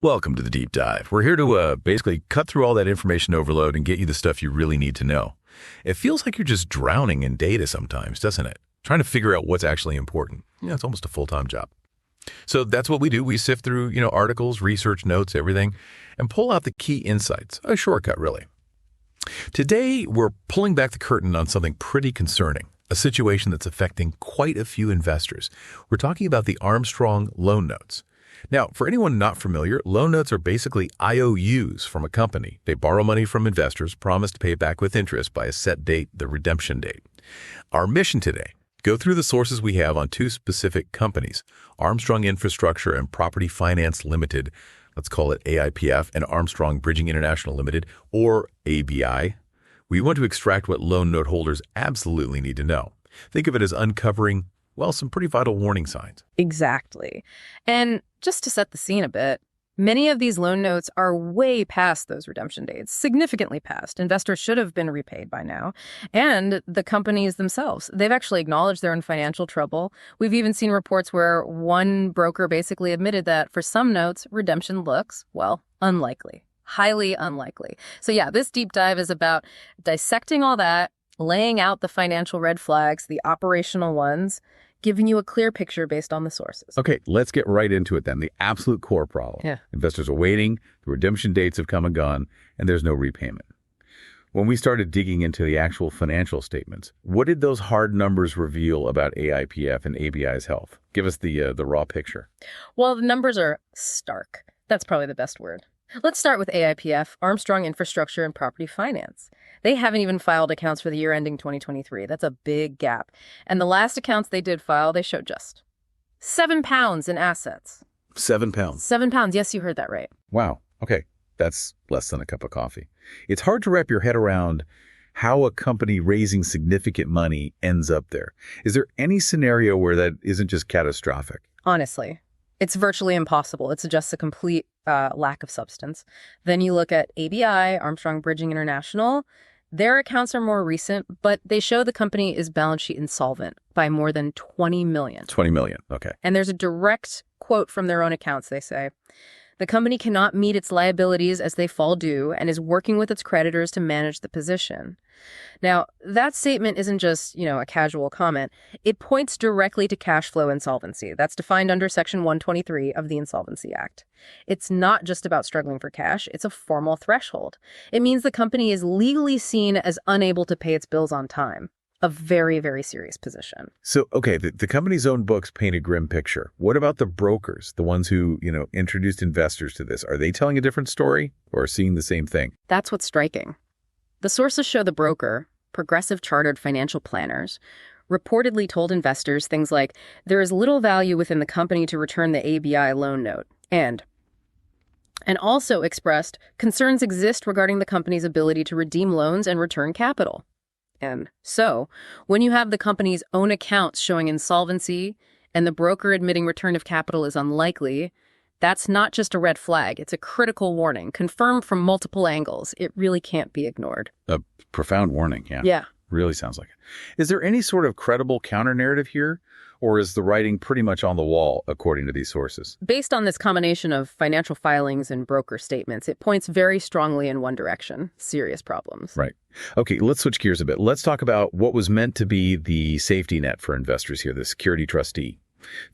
Welcome to the Deep Dive. We're here to basically cut through all that information overload and get you the stuff you really need to know. It feels like you're just drowning in data sometimes, doesn't it? Trying to figure out what's actually important. It's almost a full-time job. So that's what we do. We sift through, articles, research notes, everything, and pull out the key insights. A shortcut, really. Today, we're pulling back the curtain on something pretty concerning, a situation that's affecting quite a few investors. We're talking about the Armstrong loan notes. Now, for anyone not familiar, loan notes are basically IOUs from a company. They borrow money from investors, promise to pay it back with interest by a set date, the redemption date. Our mission today, go through the sources we have on two specific companies, Armstrong Infrastructure and Property Finance Limited, let's call it AIPF, and Armstrong Bridging International Limited, or ABI. We want to extract what loan note holders absolutely need to know. Think of it as uncovering, some pretty vital warning signs. Exactly. And just to set the scene a bit, many of these loan notes are way past those redemption dates, significantly past. Investors should have been repaid by now. And the companies themselves, they've actually acknowledged they're in financial trouble. We've even seen reports where one broker basically admitted that for some notes, redemption looks, unlikely, highly unlikely. So yeah, this deep dive is about dissecting all that, laying out the financial red flags, the operational ones, giving you a clear picture based on the sources. Okay, let's get right into it then. The absolute core problem. Yeah. Investors are waiting, the redemption dates have come and gone, and there's no repayment. When we started digging into the actual financial statements, what did those hard numbers reveal about AIPF and ABI's health? Give us the raw picture. Well, the numbers are stark. That's probably the best word. Let's start with AIPF, Armstrong Infrastructure and Property Finance. They haven't even filed accounts for the year ending 2023. That's a big gap. And the last accounts they did file, they showed just £7 in assets. £7? £7. Yes, you heard that right. Wow. Okay. That's less than a cup of coffee. It's hard to wrap your head around how a company raising significant money ends up there. Is there any scenario where that isn't just catastrophic? Honestly, it's virtually impossible. It's just a complete lack of substance. Then you look at ABI, Armstrong Bridging International. Their accounts are more recent, but they show the company is balance sheet insolvent by more than $20 million. $20 million, okay. And there's a direct quote from their own accounts. They say, the company cannot meet its liabilities as they fall due and is working with its creditors to manage the position. Now, that statement isn't just, a casual comment. It points directly to cash flow insolvency. That's defined under Section 123 of the Insolvency Act. It's not just about struggling for cash. It's a formal threshold. It means the company is legally seen as unable to pay its bills on time. A very, very serious position. So, okay, the company's own books paint a grim picture. What about the brokers, the ones who, introduced investors to this? Are they telling a different story or seeing the same thing? That's what's striking. The sources show the broker, Progressive Chartered Financial Planners, reportedly told investors things like, there is little value within the company to return the ABI loan note, and also expressed concerns exist regarding the company's ability to redeem loans and return capital. And so, when you have the company's own accounts showing insolvency and the broker admitting return of capital is unlikely, that's not just a red flag. It's a critical warning, confirmed from multiple angles. It really can't be ignored. A profound warning, yeah. Yeah. Really sounds like it. Is there any sort of credible counter-narrative here? Or is the writing pretty much on the wall, according to these sources? Based on this combination of financial filings and broker statements, it points very strongly in one direction: serious problems. Right. Okay, let's switch gears a bit. Let's talk about what was meant to be the safety net for investors here, the security trustee.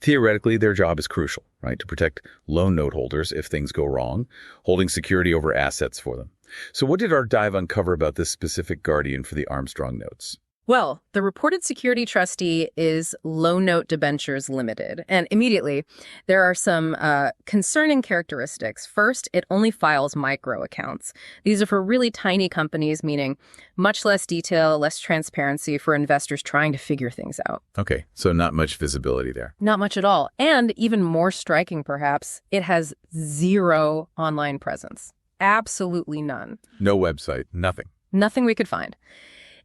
Theoretically, their job is crucial, right, to protect loan note holders if things go wrong, holding security over assets for them. So what did our dive uncover about this specific guardian for the Armstrong notes? Well, the reported security trustee is Loan Note Debentures Limited. And immediately, there are some concerning characteristics. First, it only files micro accounts. These are for really tiny companies, meaning much less detail, less transparency for investors trying to figure things out. Okay, so not much visibility there. Not much at all. And even more striking, perhaps, it has zero online presence. Absolutely none. No website, nothing. Nothing we could find.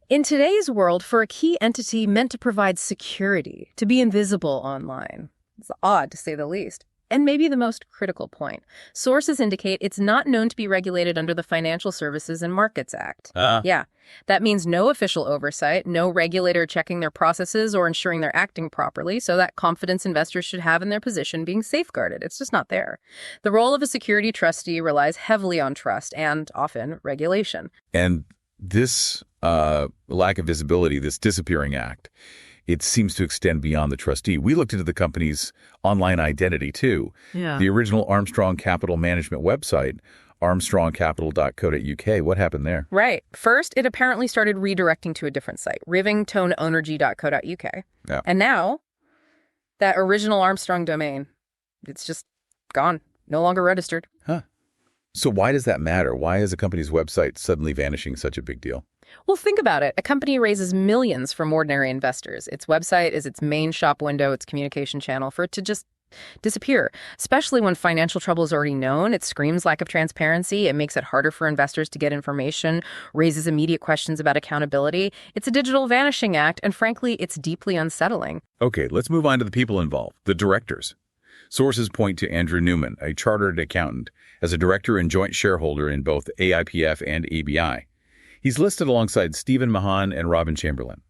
In today's world, for a key entity meant to provide security, to be invisible online, it's odd to say the least. And maybe the most critical point, sources indicate it's not known to be regulated under the Financial Services and Markets Act. Yeah, that means no official oversight, no regulator checking their processes or ensuring they're acting properly, so that confidence investors should have in their position being safeguarded. It's just not there. The role of a security trustee relies heavily on trust and, often, regulation. And this lack of visibility, this disappearing act, it seems to extend beyond the trustee. We looked into the company's online identity, too. Yeah. The original Armstrong Capital Management website, armstrongcapital.co.uk. What happened there? Right. First, it apparently started redirecting to a different site, rivingtonenergy.co.uk. Yeah. And now, that original Armstrong domain, it's just gone, no longer registered. Huh. So why does that matter? Why is a company's website suddenly vanishing such a big deal? Well, think about it. A company raises millions from ordinary investors. Its website is its main shop window, its communication channel. For it to just disappear, especially when financial trouble is already known, it screams lack of transparency. It makes it harder for investors to get information, raises immediate questions about accountability. It's a digital vanishing act, and frankly, it's deeply unsettling. Okay, let's move on to the people involved, the directors. Sources point to Andrew Newman, a chartered accountant, as a director and joint shareholder in both AIPF and ABI. He's listed alongside Stephen Mahan and Robin Chamberlain.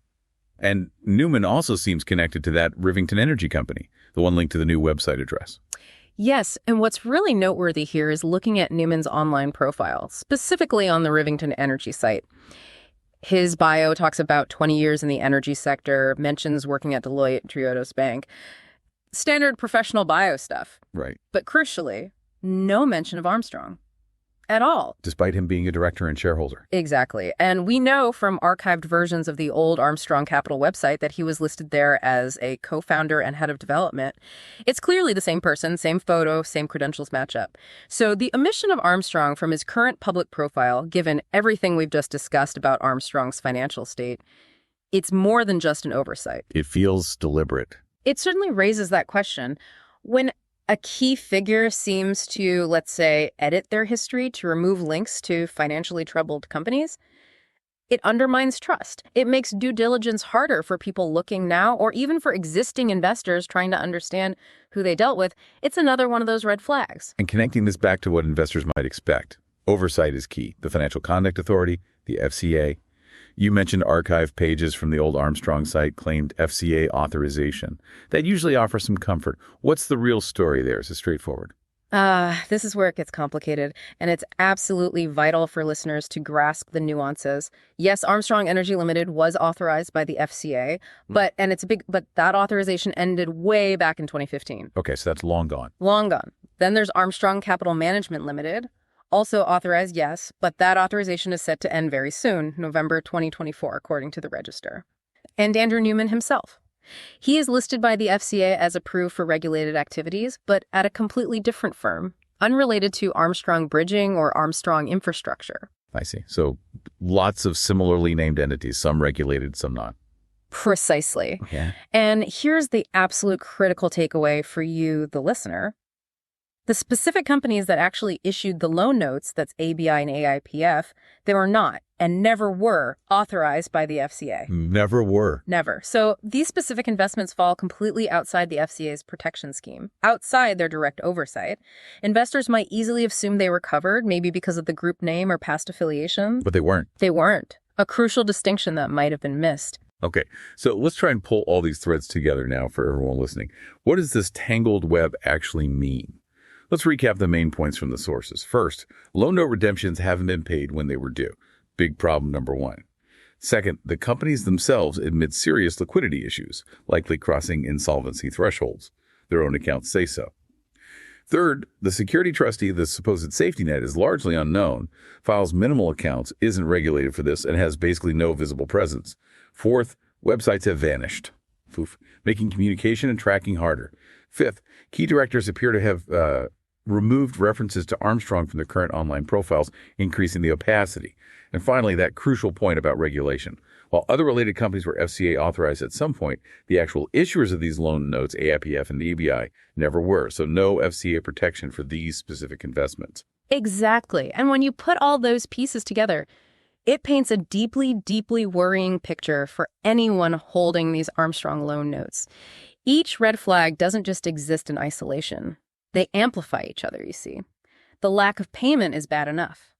And Newman also seems connected to that Rivington Energy company, the one linked to the new website address. Yes, and what's really noteworthy here is looking at Newman's online profile, specifically on the Rivington Energy site. His bio talks about 20 years in the energy sector, mentions working at Deloitte Triodos Bank. Standard professional bio stuff. Right. But crucially, no mention of Armstrong at all. Despite him being a director and shareholder. Exactly. And we know from archived versions of the old Armstrong Capital website that he was listed there as a co-founder and head of development. It's clearly the same person, same photo, same credentials match up. So the omission of Armstrong from his current public profile, given everything we've just discussed about Armstrong's financial state, it's more than just an oversight. It feels deliberate. It certainly raises that question. When a key figure seems to, let's say, edit their history to remove links to financially troubled companies, it undermines trust. It makes due diligence harder for people looking now, or even for existing investors trying to understand who they dealt with. It's another one of those red flags. And connecting this back to what investors might expect, oversight is key. The Financial Conduct Authority, the FCA. You mentioned archive pages from the old Armstrong site claimed FCA authorization. That usually offers some comfort. What's the real story there? Is it straightforward? This is where it gets complicated, and it's absolutely vital for listeners to grasp the nuances. Yes, Armstrong Energy Limited was authorized by the FCA, but that authorization ended way back in 2015. Okay, so that's long gone. Long gone. Then there's Armstrong Capital Management Limited. Also authorized, yes, but that authorization is set to end very soon, November 2024, according to the Register. And Andrew Newman himself. He is listed by the FCA as approved for regulated activities, but at a completely different firm, unrelated to Armstrong Bridging or Armstrong Infrastructure. I see. So lots of similarly named entities, some regulated, some not. Precisely. Yeah. And here's the absolute critical takeaway for you, the listener. The specific companies that actually issued the loan notes, that's ABI and AIPF, they were not and never were authorized by the FCA. Never were. Never. So these specific investments fall completely outside the FCA's protection scheme, outside their direct oversight. Investors might easily assume they were covered, maybe because of the group name or past affiliation. But they weren't. They weren't. A crucial distinction that might have been missed. Okay, so let's try and pull all these threads together now for everyone listening. What does this tangled web actually mean? Let's recap the main points from the sources. First, loan note redemptions haven't been paid when they were due. Big problem number one. Second, the companies themselves admit serious liquidity issues, likely crossing insolvency thresholds. Their own accounts say so. Third, the security trustee, the supposed safety net, is largely unknown, files minimal accounts, isn't regulated for this, and has basically no visible presence. Fourth, websites have vanished, making communication and tracking harder. Fifth, key directors appear to have removed references to Armstrong from their current online profiles, increasing the opacity. And finally, that crucial point about regulation. While other related companies were FCA authorized at some point, the actual issuers of these loan notes, AIPF and the ABI, never were. So no FCA protection for these specific investments. Exactly. And when you put all those pieces together, it paints a deeply, deeply worrying picture for anyone holding these Armstrong loan notes. Each red flag doesn't just exist in isolation. They amplify each other, you see. The lack of payment is bad enough.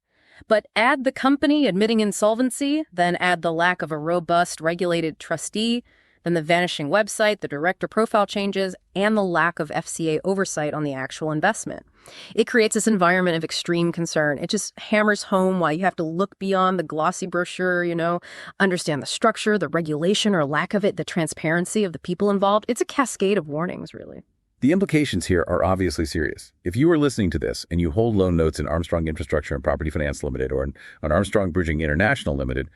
But add the company admitting insolvency, then add the lack of a robust, regulated trustee, then the vanishing website, the director profile changes, and the lack of FCA oversight on the actual investment. It creates this environment of extreme concern. It just hammers home why you have to look beyond the glossy brochure, understand the structure, the regulation or lack of it, the transparency of the people involved. It's a cascade of warnings, really. The implications here are obviously serious. If you are listening to this and you hold loan notes in Armstrong Infrastructure and Property Finance Ltd. or on Armstrong Bridging International Ltd.,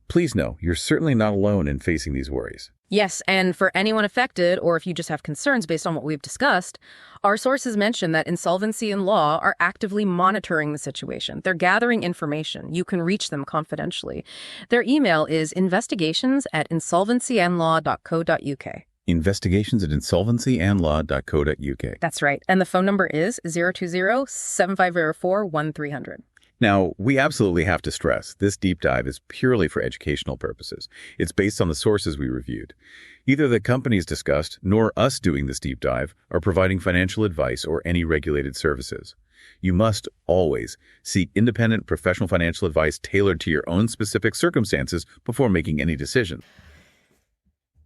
please know you're certainly not alone in facing these worries. Yes, and for anyone affected, or if you just have concerns based on what we've discussed, our sources mention that Insolvency and Law are actively monitoring the situation. They're gathering information. You can reach them confidentially. Their email is investigations@insolvencyandlaw.co.uk. Investigations@insolvencyandlaw.co.uk. That's right. And the phone number is 020-7504-1300. Now, we absolutely have to stress, this deep dive is purely for educational purposes. It's based on the sources we reviewed. Neither the companies discussed nor us doing this deep dive are providing financial advice or any regulated services. You must always seek independent professional financial advice tailored to your own specific circumstances before making any decision.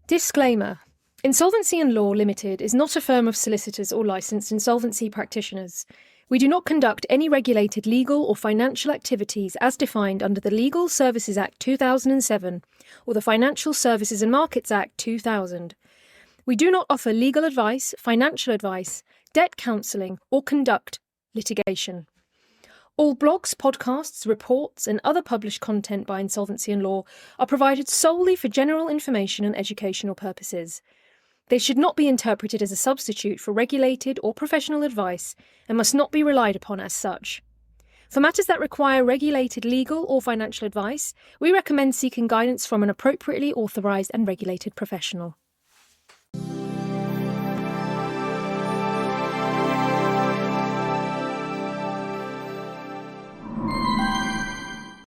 Disclaimer. Insolvency and Law Ltd is not a firm of solicitors or licensed insolvency practitioners. We do not conduct any regulated legal or financial activities as defined under the Legal Services Act 2007 or the Financial Services and Markets Act 2000. We do not offer legal advice, financial advice, debt counselling, or conduct litigation. All blogs, podcasts, reports, and other published content by Insolvency and Law are provided solely for general information and educational purposes. They should not be interpreted as a substitute for regulated or professional advice and must not be relied upon as such. For matters that require regulated legal or financial advice, we recommend seeking guidance from an appropriately authorised and regulated professional.